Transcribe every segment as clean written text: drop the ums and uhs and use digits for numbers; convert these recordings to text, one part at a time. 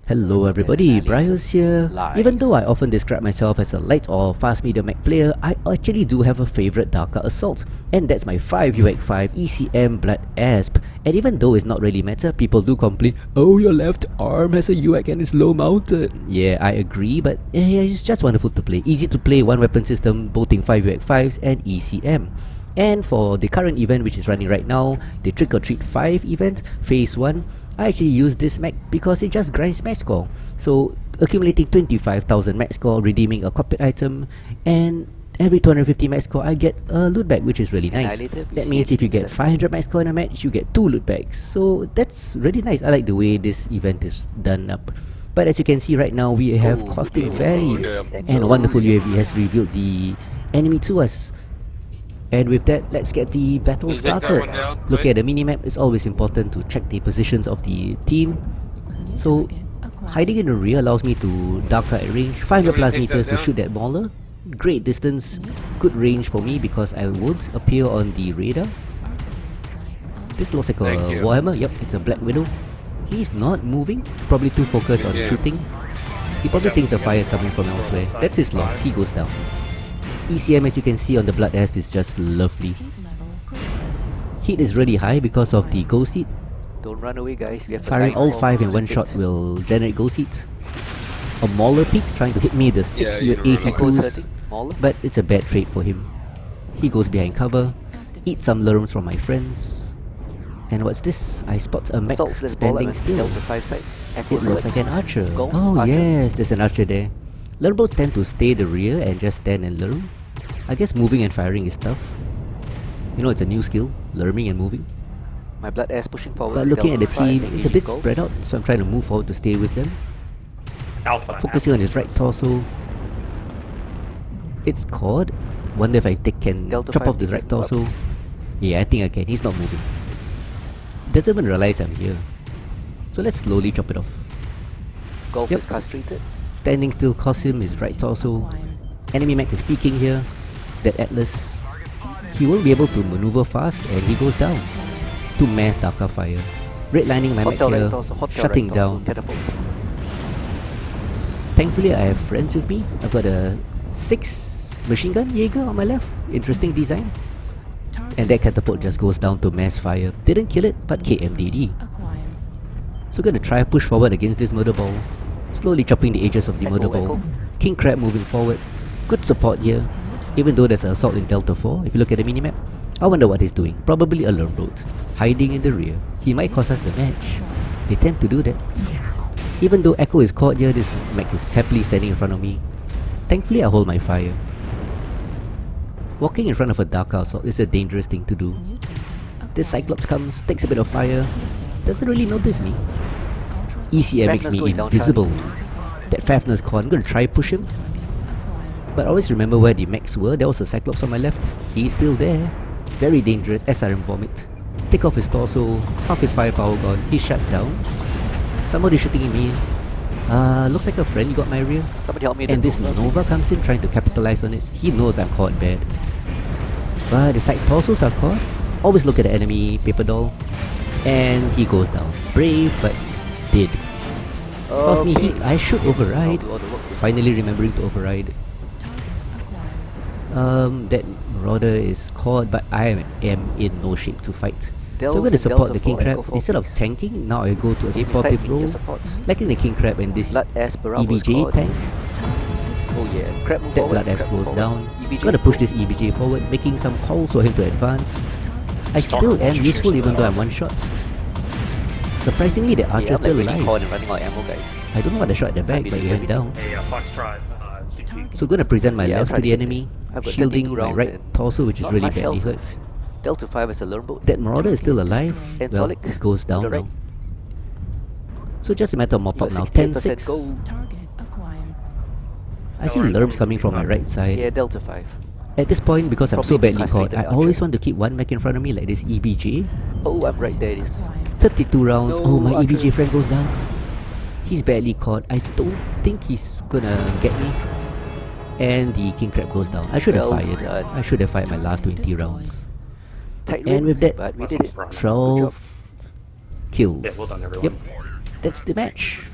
Hello everybody, BrioS here. Even though I Lies. often describe myself as a light or fast medium mech player, I actually do have a favorite Dakka assault, and that's my 5 UX5 ECM Blood Asp. And even though it's not really meta, people do complain, oh your left arm has a UX and is low mounted. Yeah, I agree, but it's just wonderful to play. Easy to play one weapon system, both 5 UX5s and ECM. And for the current event which is running right now, the Trick or Treat 5 event, Phase 1, I actually use this mech because it just grinds max score. So accumulating 25,000 max score, redeeming a cockpit item, and every 250 max score I get a loot bag, which is really nice. That means if you get 500 max score in a match, you get 2 loot bags. So that's really nice. I like the way this event is done up. But as you can see right now, we have Caustic Valley, and a wonderful UAV has revealed the enemy to us. And with that, let's get the battle started. Looking at the minimap, it's always important to check the positions of the team. So, hiding in the rear allows me to Dakka at range, 500 plus meters to shoot that mauler. Great distance, good range for me because I won't appear on the radar. This looks like a Warhammer, yep, it's a Black Widow. He's not moving, probably too focused on shooting. He probably thinks the fire is coming from elsewhere. That's his loss, he goes down. ECM, as you can see on the Blood Asp, is just lovely. Heat is really high because of the ghost heat. Don't run away, guys. We have Firing all 5 in one shot will generate ghost heat. A Mauler peaks trying to hit me the 6 AC2s, but it's a bad trade for him. He goes behind cover, eats some lerms from my friends. And what's this? I spot a mech standing still. It looks like an archer. Oh yes, there's an archer there. Lermboats tend to stay the rear and just stand and lerm. I guess moving and firing is tough. You know, it's a new skill, lerming and moving. My Blood Asp pushing forward. But looking at the team, it's a bit spread out, so I'm trying to move forward to stay with them. Focusing on his right torso. It's caught. Wonder if I can chop off this right torso. Yeah, I think I can. He's not moving. He doesn't even realize I'm here. So let's slowly chop it off. Golf is castrated. Standing still costs him his right torso. Enemy mech is peeking here. That Atlas. He won't be able to maneuver fast and he goes down. To mass Dakka fire. Redlining my mech here, shutting down. Thankfully I have friends with me. I've got a 6 machine gun Jaeger on my left. Interesting design. And that catapult just goes down to mass fire. Didn't kill it, but KMDD. So gonna try push forward against this murder ball. Slowly chopping the edges of the murder ball. King Crab moving forward. Good support here. Even though there's an assault in Delta 4, if you look at the minimap, I wonder what he's doing. Probably a lone boat. Hiding in the rear. He might cost us the match. They tend to do that. Even though Echo is caught here, this mech is happily standing in front of me. Thankfully I hold my fire. Walking in front of a Dakka assault is a dangerous thing to do. This Cyclops comes, takes a bit of fire, doesn't really notice me. ECM makes me invisible. That Fafner's caught, I'm gonna try push him. But always remember where the mechs were. There was a Cyclops on my left. He's still there. Very dangerous. SRM vomit. Take off his torso. Half his firepower gone. He's shut down. Somebody shooting at me. Looks like a friend got my rear. And this Nova comes in trying to capitalize on it. He knows I'm caught bad. But the side torsos are caught. Always look at the enemy, Paper Doll. And he goes down. Brave, but dead. Cost me heat. I should override. Finally remembering to override. That Marauder is caught, but I am in no shape to fight. So I'm going to support the King Crab. Instead of tanking, now I go to a supportive role. Like in the King Crab and this EBJ tank. Oh yeah, Crab move that Blood Asp goes down. Gotta push this EBJ forward, making some calls for him to advance. I still am useful even though I'm one shot. Surprisingly, the archer is still alive. I don't know what I shot at the back, but he went down. So gonna present my left to the enemy, shielding my right torso, which is really badly hurt. Delta 5 is a lone boat. That Marauder is still alive. Well, this goes down now. So just a matter of mop up now. 10-6. I see lerms coming from my right side. Yeah, Delta 5. At this point, because I'm so badly caught, I always want to keep one mech in front of me like this EBJ. Oh, I'm right there. It is 32 rounds. Oh, my EBJ friend goes down. He's badly caught. I don't think he's gonna get me. And the King Crab goes down. I should have fired. I should have fired my last 20 rounds. And with that, 12 kills. Yep, that's the match.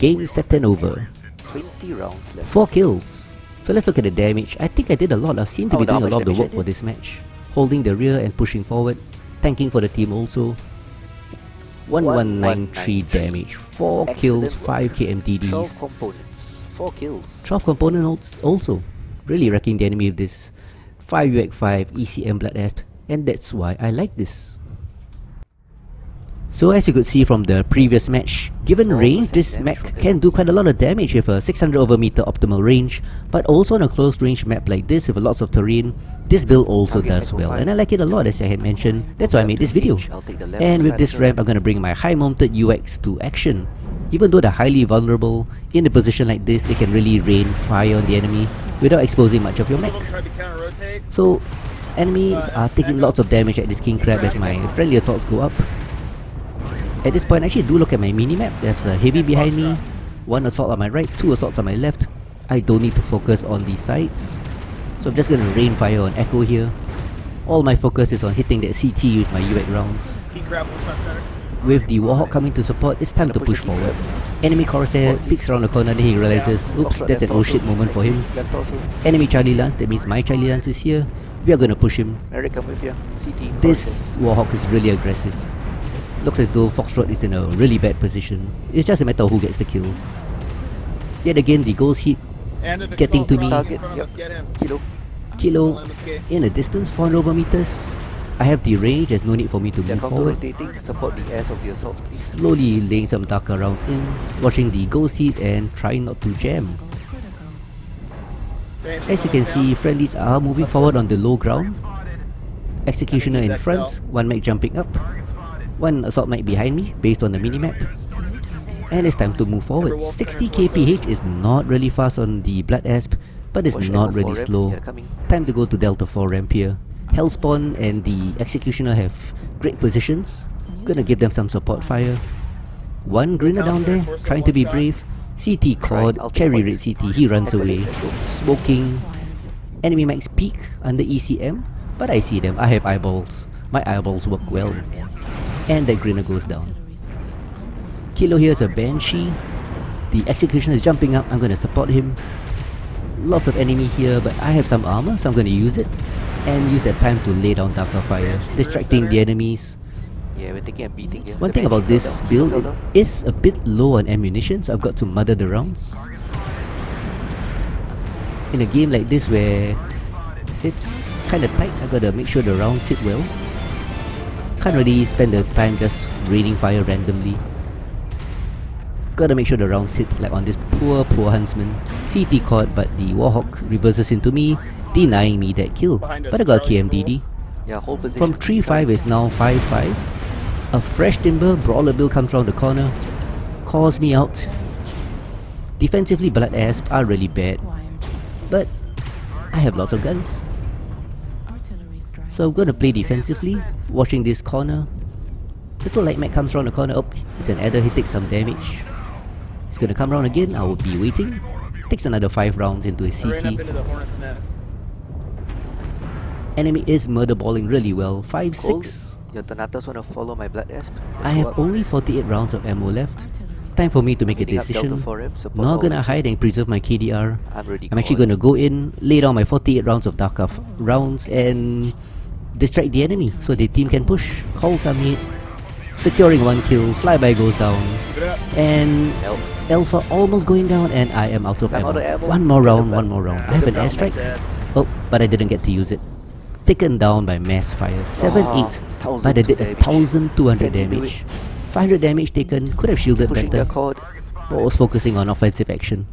Game, set and over. 20 rounds left. 4 kills. So let's look at the damage. I think I did a lot. I seem to be Oh, doing a how lot of the much work damage I for did? this match. Holding the rear and pushing forward. Tanking for the team also. 1193 damage. 4 kills, Excellent 5 work. 12 KMDDs. components, 4 kills. 12 components also. Really wrecking the enemy with this 5UX5 ECM Blood Asp. And that's why I like this. So as you could see from the previous match, given range, this mech can do quite a lot of damage with a 600 over meter optimal range, but also on a close range map like this with lots of terrain, this build also does well, and I like it a lot as I had mentioned. That's why I made this video. And with this ramp, I'm gonna bring my high mounted UX to action. Even though they're highly vulnerable, in a position like this, they can really rain fire on the enemy without exposing much of your mech. So enemies are taking lots of damage at this king crab as my friendly assaults go up. At this point, I actually do look at my minimap. There's a heavy behind me, 1 assault on my right, 2 assaults on my left. I don't need to focus on these sides, so I'm just gonna rain fire on Echo here. All my focus is on hitting that CT with my UX rounds. With the Warhawk coming to support, it's time to push forward. Enemy Corsair peeks around the corner, then he realizes, oops, that's an oh shit moment for him. Left torso. Enemy Charlie Lance, that means my Charlie Lance is here. We are gonna push him. Eric, come with you. CT. This Warhawk is really aggressive. Looks as though Foxtrot is in a really bad position. It's just a matter of who gets the kill. Yet again, the ghost hit getting to me. Target, yep. Kilo. Kilo in a distance, 400 over meters. I have the range, there's no need for me to They're move forward. counter-rotating. Support the airs of the assaults, please. Slowly laying some Dakka rounds in, watching the ghost hit and trying not to jam. As you can see, friendlies are moving forward on the low ground. Executioner in front, 1 mech jumping up. 1 assault mech behind me, based on the minimap. And it's time to move forward. 60 kph is not really fast on the Blood Asp, but it's Watch not Echo really 4 ramp. slow. Yeah, coming. Time to go to Delta 4 ramp here. Hellspawn and the Executioner have great positions. Gonna give them some support fire. 1 Grinner down there, trying to be brave. CT caught, I'll take carry point. rate CT, he runs Echo away. lane, let's go. Smoking. Enemy max peak under ECM, but I see them, I have eyeballs. My eyeballs work well. And that Grinner goes down. Kilo here is a Banshee. The Executioner is jumping up, I'm gonna support him. Lots of enemy here, but I have some armor, so I'm gonna use it. And use that time to lay down Dakka fire, distracting the enemies. Yeah, we're taking a beating here. One The thing Banshee about fell this down. build Fell down. is a bit low on ammunition, so I've got to mother the rounds. In a game like this where it's kinda tight, I gotta make sure the rounds hit well. Can't really spend the time just raining fire randomly. Gotta make sure the rounds hit, like on this poor huntsman. CT caught, but the Warhawk reverses into me, denying me that kill. But I got a KMDD. Yeah, whole position. From 3-5 is now 5-5. A fresh timber, brawler build comes round the corner. Calls me out. Defensively, Blood Asp are really bad. But I have lots of guns. So I'm gonna play defensively, watching this corner. Little light mech comes round the corner. Oh, it's an adder, he takes some damage. He's gonna come round again, I will be waiting. Takes another 5 rounds into his CT. Enemy is murder balling really well. 5-6. Your Donatos wanna follow my Blood Asp? I have only 48 rounds of ammo left. Time for me to make a Heading up Delta decision. 4 ramp, support Not all gonna ramps. hide and preserve my KDR. I'm ready. I'm actually gonna go in, lay down my 48 rounds of Dakka rounds and distract the enemy so the team can push. Calls are made, securing 1 kill, flyby goes down, and Alpha almost going down, and I am out of I'm ammo. out of ammo. One more round. I have an airstrike. Oh, but I didn't get to use it. Taken down by mass fire. 7-8, but I did 1,200 Can you do damage. 500 damage taken, could have shielded Pushing their better, cord. but was focusing on offensive action.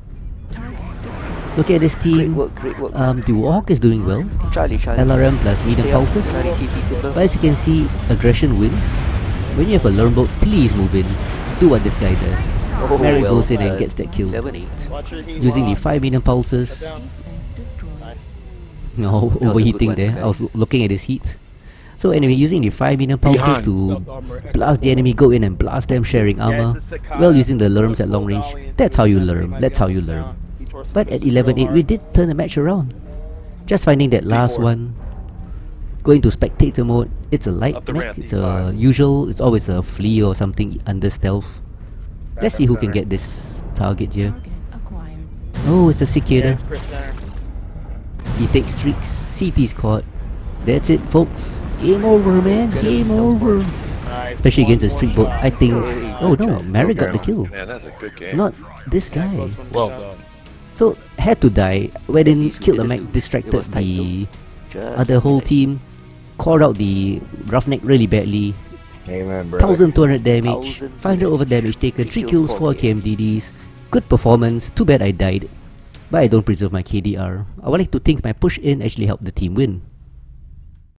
Look at this team. Great work. The Warhawk is doing well. Charlie. LRM plus medium Stay up. pulses. Charlie CT timber. But as you can see, aggression wins. When you have a learn boat, please move in. Do what this guy does. Oh, Mary well goes in and done. gets that kill. 11-8. Using the 5 medium pulses. No, a good overheating one, there. I was guys. looking at his heat. So anyway, using the 5 medium pulses to blast the enemy, go in and blast them, sharing armor, while using the lurms at long range. That's how you learn. That's how you learn. But at 11-8, we did turn the match around. Just finding that last one. Going to spectator mode. It's a light mech. It's a usual. It's always a flea or something under stealth. Let's see who can get this target here. Target acquired. Oh, it's a cicada. Chris Center. He takes streaks. CT's caught. That's it, folks. Game over, man. Game over. Nice. Especially against a streak boat. shot. I think. Hey, Oh good no, job. Mary got the kill. Yeah, that's a good game. Not this Yeah, guy. close one, Well good job. done. So had to die. When Easy, killed the we did mech, it. It distracted was tight the Just other whole tight. team. Called out the roughneck really badly. Amen, brother. 1200 damage, 1200 500 over damage taken, 3 3 kills, kills, 4 4 KMDDs. Good performance. Too bad I died. But I don't preserve my KDR. I would like to think my push in actually helped the team win.